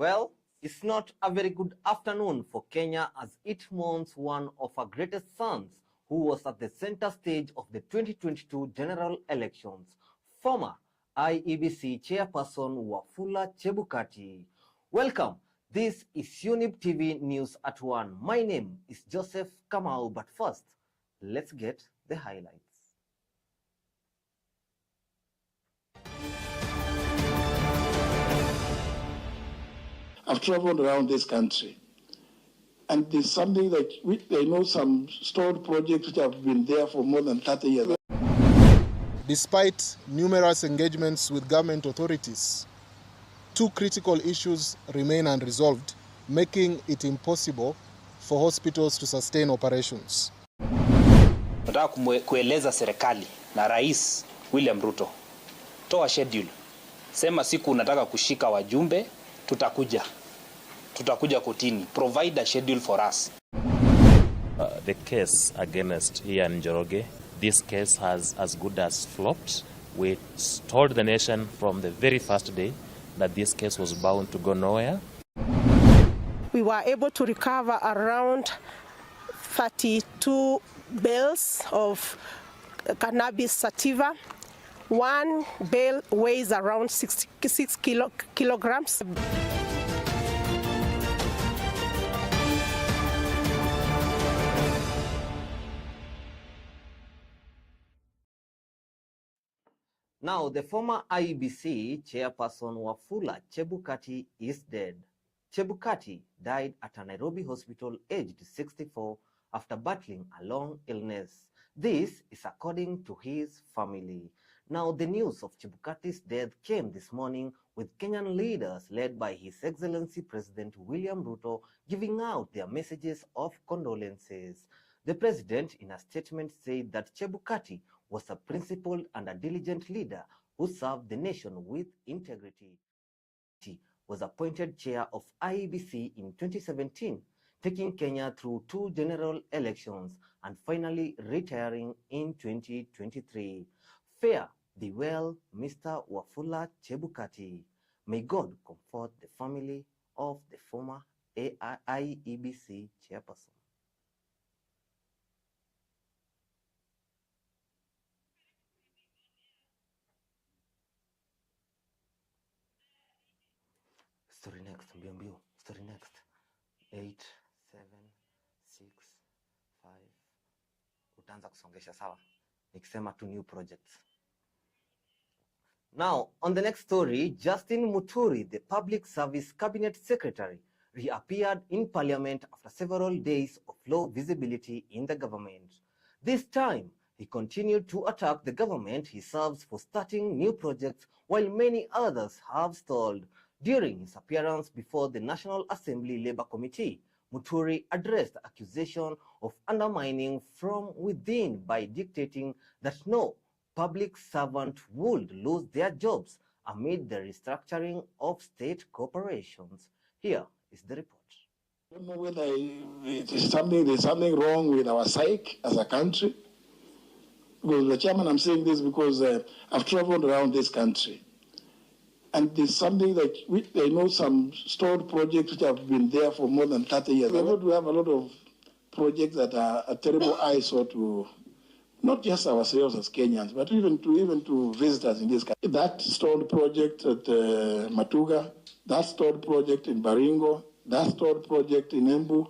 Well, it's not a very good afternoon for Kenya as it mourns one of her greatest sons who was at the center stage of the 2022 general elections, former IEBC chairperson Wafula Chebukati. Welcome. This is Younib TV News at 1. My name is Joseph Kamau, but first, let's get the highlights. I've traveled around this country, and there's something that I know some stored projects which have been there for more than 30 years. Despite numerous engagements with government authorities, two critical issues remain unresolved, making it impossible for hospitals to sustain operations. Nataka kueleza serikali na Rais William Ruto, toa schedule. Sema siku unataka kushika wajumbe, tutakuja kotini. Provide a schedule for us. The case against Ian Njoroge, this case has as good as flopped. We told the nation from the very first day that this case was bound to go nowhere. We were able to recover around 32 bales of cannabis sativa. One bale weighs around 66 kilograms. Now, the former IEBC chairperson Wafula Chebukati is dead. Chebukati died at a Nairobi hospital aged 64 after battling a long illness. This is according to his family. Now, the news of Chebukati's death came this morning with Kenyan leaders led by His Excellency President William Ruto giving out their messages of condolences. The president, in a statement, said that Chebukati was a principled and a diligent leader who served the nation with integrity. He was appointed chair of IEBC in 2017, taking Kenya through 2 general elections and finally retiring in 2023. Fare thee well, Mr. Wafula Chebukati. May God comfort the family of the former IEBC chairperson. Story next, mbio. Story next. 8, 7, 6, 5. Utaanza kusongesha sawa. Nikisema two new projects. Now, on the next story, Justin Muturi, the Public Service Cabinet Secretary, reappeared in Parliament after several days of low visibility in the government. This time, he continued to attack the government he serves for starting new projects while many others have stalled. During his appearance before the National Assembly Labour Committee, Muturi addressed the accusation of undermining from within by dictating that no public servant would lose their jobs amid the restructuring of state corporations. Here is the report. I don't know whether there's something wrong with our psyche as a country. Because the chairman, I'm saying this because I've traveled around this country. And there's something that I know some stored projects which have been there for more than 30 years. We have a lot of projects that are a terrible eyesore to not just ourselves as Kenyans, but even to visitors in this country. That stored project at Matuga, that stored project in Baringo, that stored project in Embu.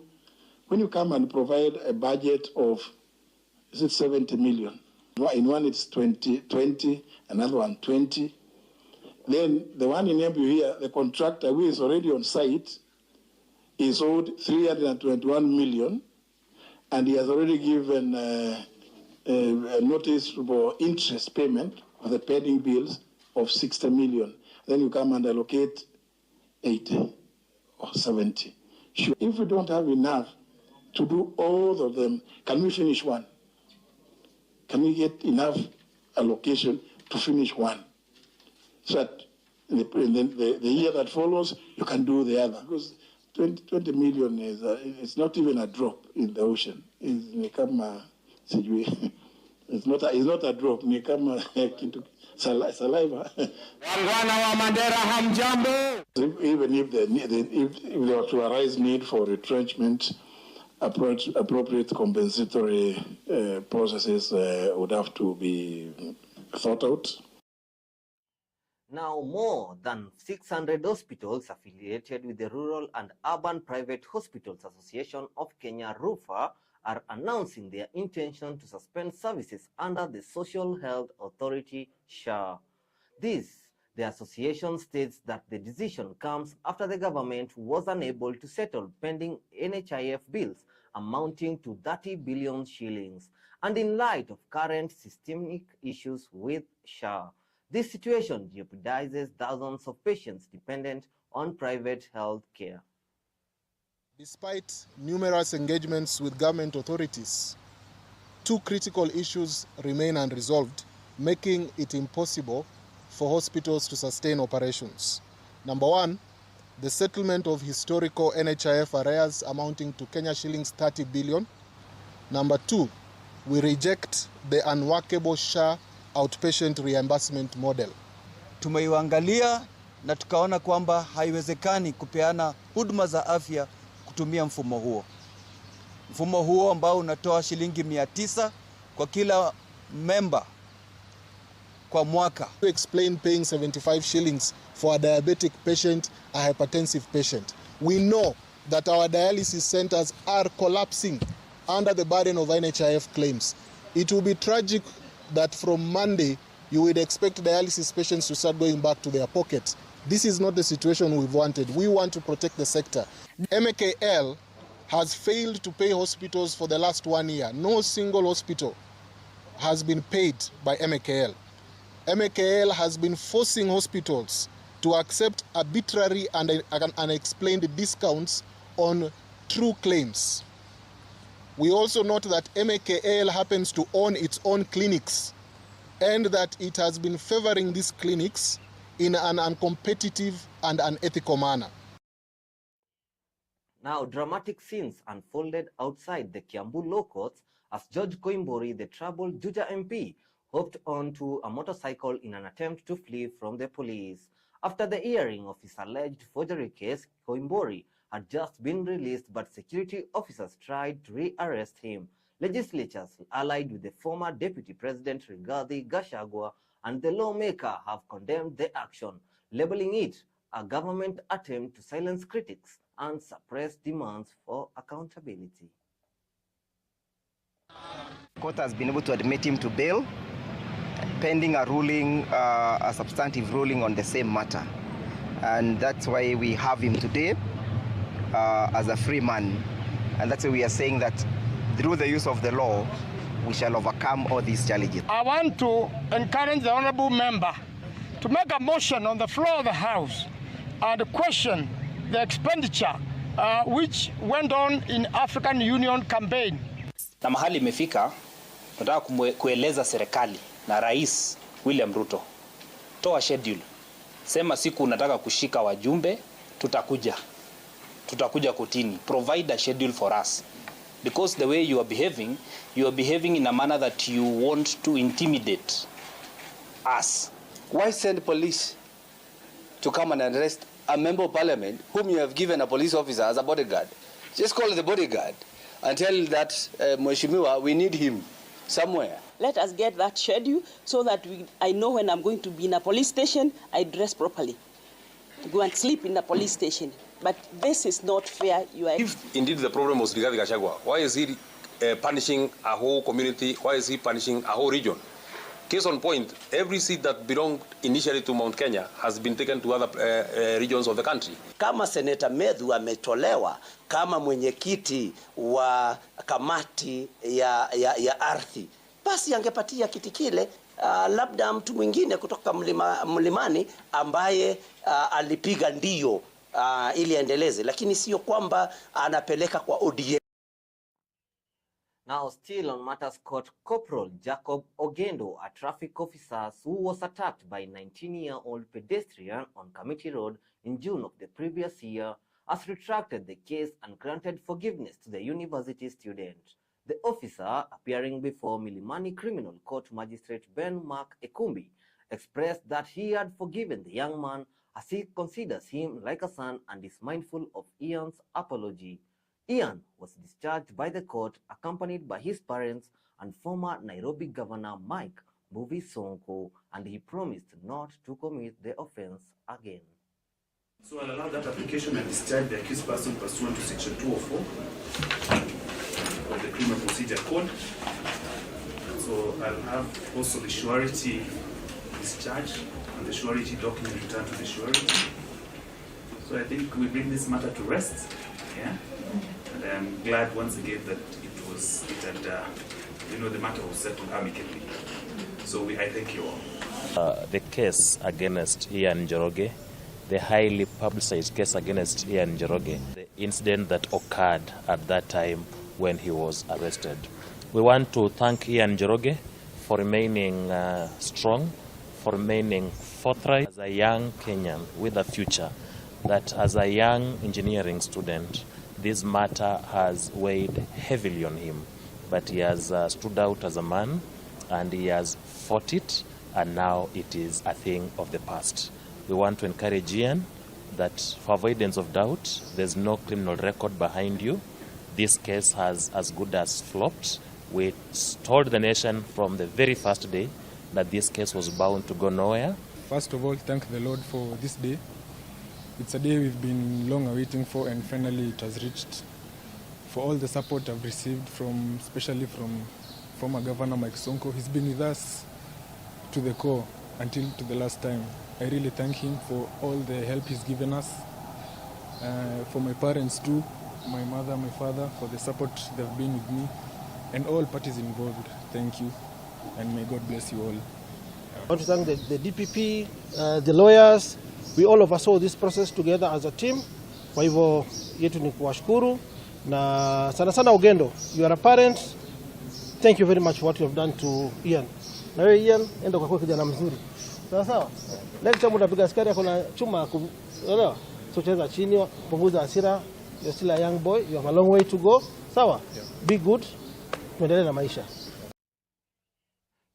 When you come and provide a budget of, is it 70 million? In one it's 20, another one 20. Then the one in Embu here, the contractor who is already on site is owed 321 million, and he has already given a notice for interest payment of the pending bills of 60 million. Then you come and allocate 80 or 70. Sure. If we don't have enough to do all of them, can we finish one? Can we get enough allocation to finish one? So that in the year that follows, you can do the other. Because 20 million is it's not even a drop in the ocean. It's become a situation. It's not a drop. Ni kama saliva. Wangwana wa Mandera hamjambo. Even if there were to arise need for retrenchment, appropriate compensatory processes would have to be thought out. Now, more than 600 hospitals affiliated with the Rural and Urban Private Hospitals Association of Kenya, RUFA, are announcing their intention to suspend services under the Social Health Authority, SHA. The association states that the decision comes after the government was unable to settle pending NHIF bills amounting to 30 billion shillings, and in light of current systemic issues with SHA. This situation jeopardizes thousands of patients dependent on private health care. Despite numerous engagements with government authorities, two critical issues remain unresolved, making it impossible for hospitals to sustain operations. Number one, the settlement of historical NHIF arrears amounting to Kenya shillings 30 billion. Number two, we reject the unworkable SHA outpatient reimbursement model. Tumeiangalia na tukaona kwamba haiwezekani kupeana huduma za afya kutumia mfumo huo. Mfumo huo ambao unatoa shilingi 900 kwa kila member kwa mwaka. To explain paying 75 shillings for a diabetic patient, a hypertensive patient. We know that our dialysis centers are collapsing under the burden of NHIF claims. It will be tragic that from Monday you would expect dialysis patients to start going back to their pockets. This is not the situation we've wanted. We want to protect the sector. MKL has failed to pay hospitals for the last 1 year. No single hospital has been paid by MKL. MKL has been forcing hospitals to accept arbitrary and unexplained discounts on true claims. We also note that MKL happens to own its own clinics and that it has been favoring these clinics in an uncompetitive and unethical manner. Now, dramatic scenes unfolded outside the Kiambu Law Courts as George Koimburi, the troubled Juja MP, hopped onto a motorcycle in an attempt to flee from the police. After the hearing of his alleged forgery case, Koimburi had just been released, but security officers tried to rearrest him. Legislatures allied with the former Deputy President Rigathi Gachagua and the lawmaker have condemned the action, labeling it a government attempt to silence critics and suppress demands for accountability. Court has been able to admit him to bail, pending a ruling, a substantive ruling on the same matter. And that's why we have him today as a free man. And that's why we are saying that through the use of the law, we shall overcome all these challenges. I want to encourage the honorable member to make a motion on the floor of the House and question the expenditure which went on in African Union campaign. Na mahali imefika, nataka kueleza serikali na Rais William Ruto. Toa schedule. Sema siku unataka kushika wajumbe, tutakuja kotini. Provide a schedule for us. Because the way you are behaving in a manner that you want to intimidate us. Why send police to come and arrest a member of parliament whom you have given a police officer as a bodyguard? Just call the bodyguard and tell that Mheshimiwa, we need him somewhere. Let us get that schedule so that I know when I'm going to be in a police station, I dress properly. Go and sleep in the police station. But this is not fair. If indeed the problem was Rigathi Gachagua, why is he punishing a whole community? Why is he punishing a whole region? Case on point, every seat that belonged initially to Mount Kenya has been taken to other regions of the country. Kama Senator Medhu ametolewa kama mwenyekiti wa kamati ya ardhi, basi angepatia kiti kile labda mtu mwingine kutoka mlimani ambaye alipiga ndio ili endeleze, lakini sio kwamba anapeleka kwa ODM. Now, still on matters, Court Corporal Jacob Ogendo, a traffic officer who was attacked by a 19-year-old pedestrian on Committee Road in June of the previous year, has retracted the case and granted forgiveness to the university student. The officer, appearing before Milimani Criminal Court Magistrate Ben Mark Ekumbi, expressed that he had forgiven the young man as he considers him like a son and is mindful of Ian's apology. Ian was discharged by the court accompanied by his parents and former Nairobi Governor Mike Mbuvi Sonko, and he promised not to commit the offense again. So I'll allow that application and discharge the accused person pursuant to section 204 of the Criminal Procedure Code. So I'll have also the surety discharge and the surety document returned to the surety. So I think we bring this matter to rest. Yeah, and I'm glad once again that the matter was settled amicably. So I thank you all. The case against Ian Njoroge, the highly publicized case against Ian Njoroge, the incident that occurred at that time when he was arrested. We want to thank Ian Njoroge for remaining strong, for remaining forthright as a young Kenyan with a future, that as a young engineering student, this matter has weighed heavily on him. But he has stood out as a man and he has fought it, and now it is a thing of the past. We want to encourage Ian that for avoidance of doubt, there's no criminal record behind you. This case has as good as flopped. We told the nation from the very first day that this case was bound to go nowhere. First of all, thank the Lord for this day. It's a day we've been long awaiting for, and finally it has reached. For all the support I've received especially from former Governor Mike Sonko, he's been with us to the core until to the last time. I really thank him for all the help he's given us. For my parents too, my mother, my father, for the support they've been with me, and all parties involved. Thank you, and may God bless you all. I want to thank the DPP, the lawyers. We all oversaw this process together as a team. Kwa hivyo yetu ni kuwashukuru na sana sana Ugendo. You are a parent. Thank you very much for what you have done to Ian. Na wewe Ian, enda kwa kijana mzuri. Sawa sawa? Next time utapiga askari yako na chuma, unaelewa? So cheza chini, punguza hasira. You're still a young boy. You have a long way to go. Sawa? Yeah. Be good. Tuendelee na maisha.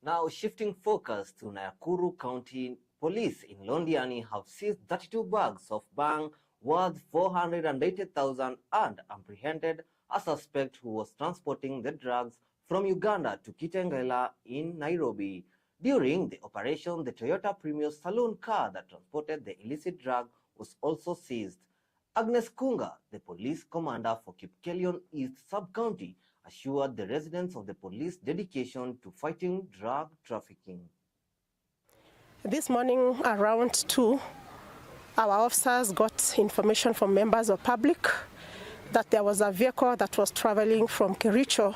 Now shifting focus to Nakuru County, police in Londiani have seized 32 bags of bang worth 480,000 and apprehended a suspect who was transporting the drugs from Uganda to Kitengela in Nairobi. During the operation, the Toyota Premio saloon car that transported the illicit drug was also seized. Agnes Kunga, the police commander for Kipkelion East Sub-County, assured the residents of the police dedication to fighting drug trafficking. This morning around 2, our officers got information from members of public that there was a vehicle that was traveling from Kericho,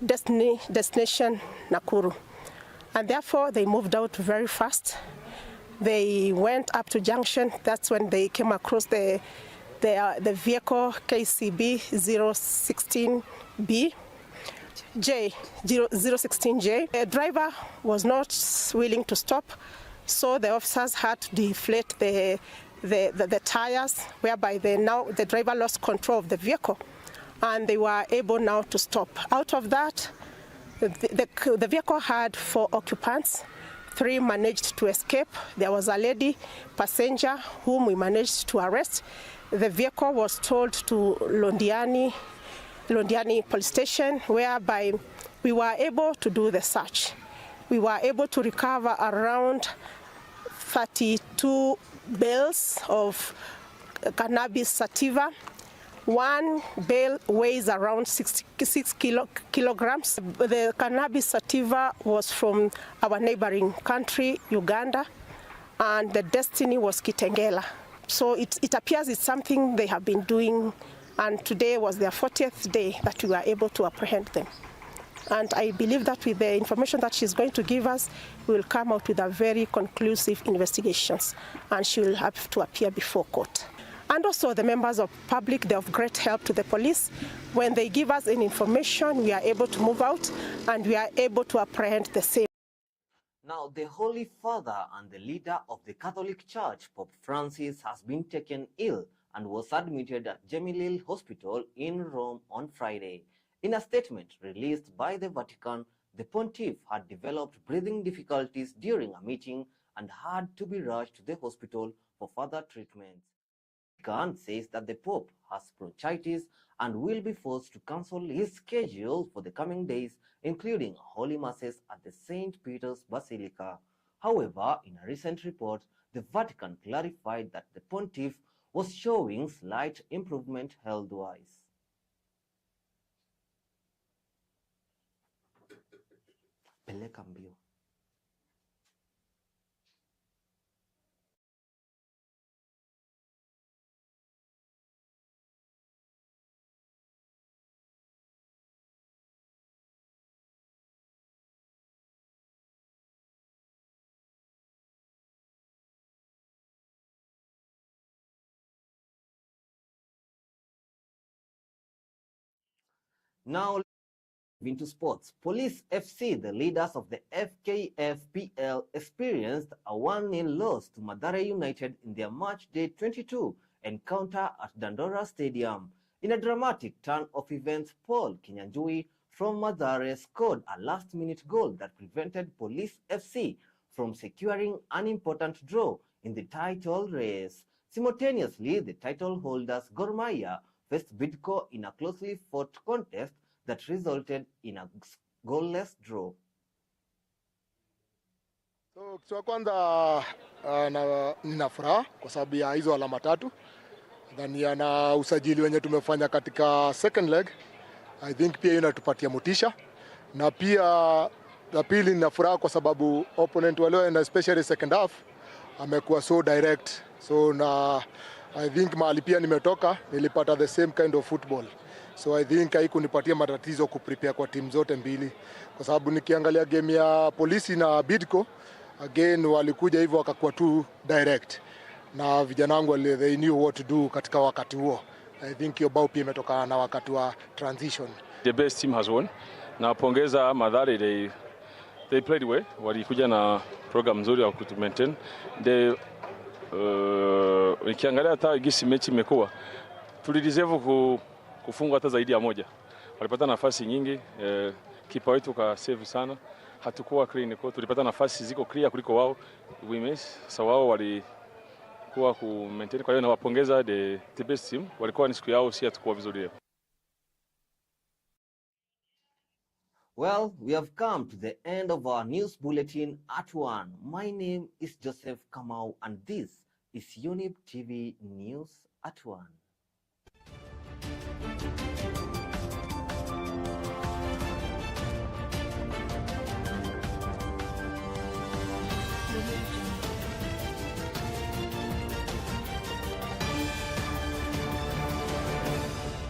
destination Nakuru. And therefore they moved out very fast. They went up to junction. That's when they came across the vehicle KCB 016B. J016J. The driver was not willing to stop, so the officers had to deflate the tires, whereby the driver lost control of the vehicle, and they were able now to stop. Out of that, the vehicle had 4 occupants. 3 managed to escape. There was a lady passenger whom we managed to arrest. The vehicle was towed to Londiani police station, whereby we were able to do the search. We were able to recover around 32 bales of cannabis sativa. 1 bale weighs around 66 kilograms. The cannabis sativa was from our neighboring country, Uganda, and the destiny was Kitengela. So it appears it's something they have been doing, and today was their 40th day that we were able to apprehend them. And I believe that with the information that she's going to give us, we will come out with a very conclusive investigations, and she will have to appear before court. And also the members of public, they're of great help to the police. When they give us any information, we are able to move out and we are able to apprehend the same. Now, the Holy Father and the leader of the Catholic Church, Pope Francis, has been taken ill and was admitted at Gemilil Hospital in Rome on Friday. In a statement released by the Vatican, the pontiff had developed breathing difficulties during a meeting and had to be rushed to the hospital for further treatment. The Vatican says that the Pope has bronchitis and will be forced to cancel his schedule for the coming days, including holy masses at the St. Peter's Basilica. However, in a recent report, the Vatican clarified that the pontiff was showing slight improvement health-wise. Peleka mbio. Now into sports. Police FC, the leaders of the FKFPL, experienced a 1-0 loss to Mathare United in their match day 22 encounter at Dandora Stadium. In a dramatic turn of events, Paul Kinyanjui from Mathare scored a last-minute goal that prevented Police FC from securing an important draw in the title race. Simultaneously, the title holders Gor Mahia faced Bidco in a closely fought contest that resulted in a goalless draw. So kitu kwanza nina furaha kwa sababu ya hizo alama tatu. Ndani ya usajili wenye tumefanya katika second leg, I think pia inatupatia motisha. Na pia la pili nina furaha kwa sababu opponent wale and especially second half amekuwa so direct. So na I think mahali pia nimetoka nilipata the same kind of football. So I think haikunipatia matatizo kuprepare kwa timu zote mbili. Kwa sababu nikiangalia game ya Polisi na Bidco, again walikuja hivyo wakakuwa tu direct. Na vijana wangu they knew what to do katika wakati huo. I think hiyo bao pia imetoka na wakati wa transition. The best team has won. Na pongeza Mathare, they played well. Walikuja na program nzuri ya ku maintain. Nikiangalia hata gisi mechi imekuwa, tulideserve kufungwa hata zaidi ya moja. Walipata nafasi nyingi, kipa wetu ka save sana. Hatukuwa clean, kwa tulipata nafasi ziko clear kuliko wao. We miss. Sasa wao walikuwa ku maintain, kwa hiyo nawapongeza the best team. Walikuwa ni siku yao, si hatukuwa vizuri. Well, we have come to the end of our news bulletin at 1. My name is Joseph Kamau and this is Younib TV News at 1.